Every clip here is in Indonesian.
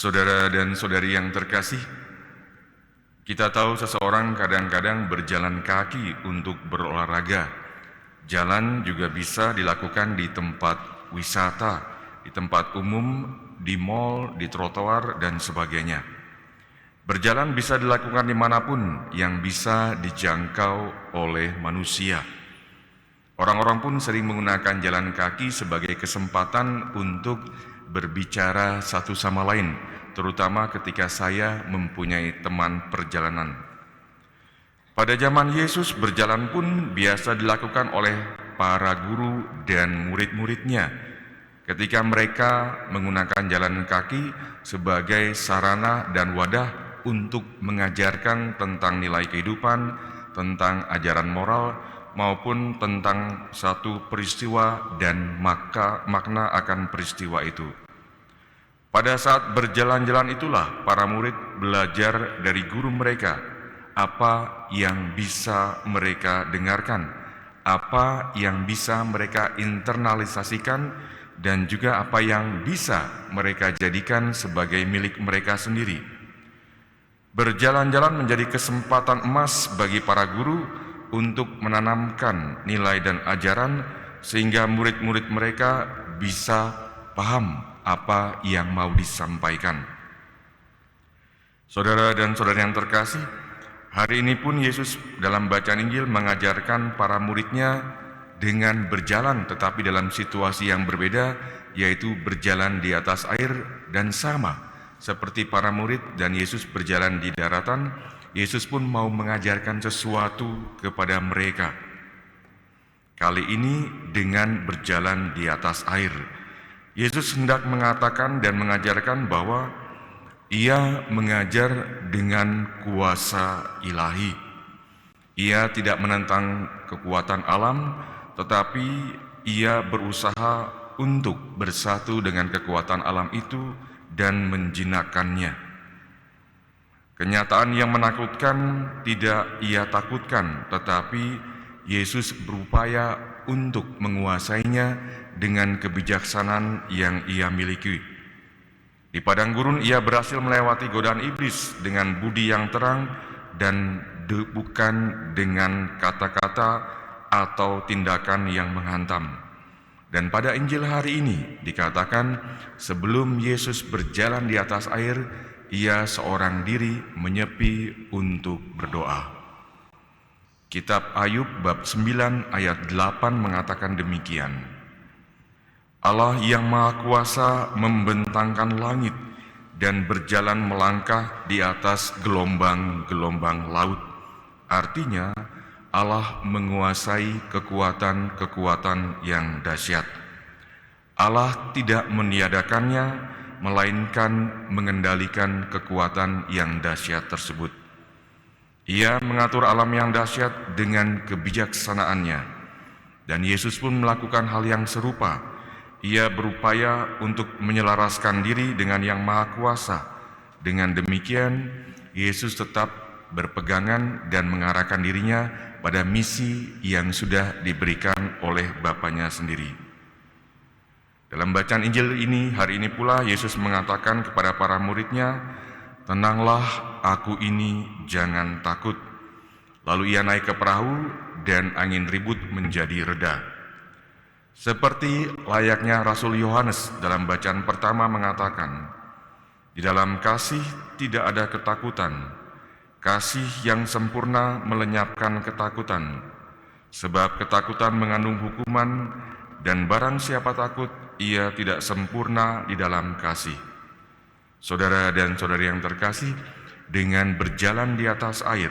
Saudara dan saudari yang terkasih, kita tahu seseorang kadang-kadang berjalan kaki untuk berolahraga. Jalan juga bisa dilakukan di tempat wisata, di tempat umum, di mal, di trotoar, dan sebagainya. Berjalan bisa dilakukan dimanapun yang bisa dijangkau oleh manusia. Orang-orang pun sering menggunakan jalan kaki sebagai kesempatan untuk berbicara satu sama lain, terutama ketika saya mempunyai teman perjalanan. Pada zaman Yesus, berjalan pun biasa dilakukan oleh para guru dan murid-muridnya ketika mereka menggunakan jalan kaki sebagai sarana dan wadah untuk mengajarkan tentang nilai kehidupan, tentang ajaran moral, maupun tentang satu peristiwa dan makna akan peristiwa itu. Pada saat berjalan-jalan itulah para murid belajar dari guru mereka apa yang bisa mereka dengarkan, apa yang bisa mereka internalisasikan, dan juga apa yang bisa mereka jadikan sebagai milik mereka sendiri. Berjalan-jalan menjadi kesempatan emas bagi para guru untuk menanamkan nilai dan ajaran sehingga murid-murid mereka bisa paham apa yang mau disampaikan. Saudara dan saudari yang terkasih, hari ini pun Yesus dalam bacaan Injil mengajarkan para muridnya dengan berjalan tetapi dalam situasi yang berbeda, yaitu berjalan di atas air. Dan sama seperti para murid dan Yesus berjalan di daratan, Yesus pun mau mengajarkan sesuatu kepada mereka. Kali ini dengan berjalan di atas air. Yesus hendak mengatakan dan mengajarkan bahwa Ia mengajar dengan kuasa ilahi. Ia tidak menentang kekuatan alam, tetapi Ia berusaha untuk bersatu dengan kekuatan alam itu dan menjinakkannya. Kenyataan yang menakutkan tidak Ia takutkan, tetapi Yesus berupaya untuk menguasainya dengan kebijaksanaan yang Ia miliki. Di padang gurun Ia berhasil melewati godaan iblis dengan budi yang terang dan bukan dengan kata-kata atau tindakan yang menghantam. Dan pada Injil hari ini dikatakan sebelum Yesus berjalan di atas air, Ia seorang diri menyepi untuk berdoa. Kitab Ayub bab 9 ayat 8 mengatakan demikian. Allah yang Maha Kuasa membentangkan langit dan berjalan melangkah di atas gelombang-gelombang laut. Artinya, Allah menguasai kekuatan-kekuatan yang dahsyat. Allah tidak meniadakannya, melainkan mengendalikan kekuatan yang dahsyat tersebut. Ia mengatur alam yang dahsyat dengan kebijaksanaannya, dan Yesus pun melakukan hal yang serupa. Ia berupaya untuk menyelaraskan diri dengan Yang Maha Kuasa. Dengan demikian, Yesus tetap berpegangan dan mengarahkan dirinya pada misi yang sudah diberikan oleh Bapanya sendiri. Dalam bacaan Injil ini, hari ini pula Yesus mengatakan kepada para muridnya, "Tenanglah, aku ini, jangan takut." Lalu Ia naik ke perahu dan angin ribut menjadi reda. Seperti layaknya Rasul Yohanes dalam bacaan pertama mengatakan, "Di dalam kasih tidak ada ketakutan. Kasih yang sempurna melenyapkan ketakutan, sebab ketakutan mengandung hukuman, dan barang siapa takut, ia tidak sempurna di dalam kasih." Saudara dan saudari yang terkasih, dengan berjalan di atas air,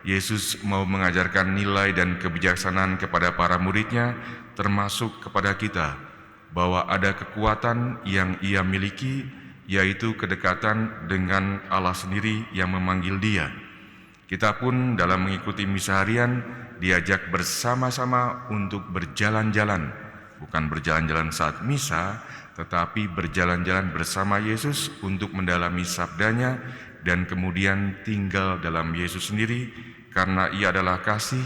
Yesus mau mengajarkan nilai dan kebijaksanaan kepada para muridnya, termasuk kepada kita, bahwa ada kekuatan yang Ia miliki, yaitu kedekatan dengan Allah sendiri yang memanggil Dia. Kita pun dalam mengikuti misa harian diajak bersama-sama untuk berjalan-jalan, bukan berjalan-jalan saat misa, tetapi berjalan-jalan bersama Yesus untuk mendalami sabdanya dan kemudian tinggal dalam Yesus sendiri, karena Ia adalah kasih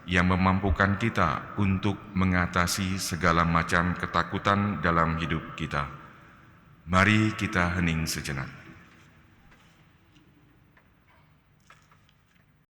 yang memampukan kita untuk mengatasi segala macam ketakutan dalam hidup kita. Mari kita hening sejenak.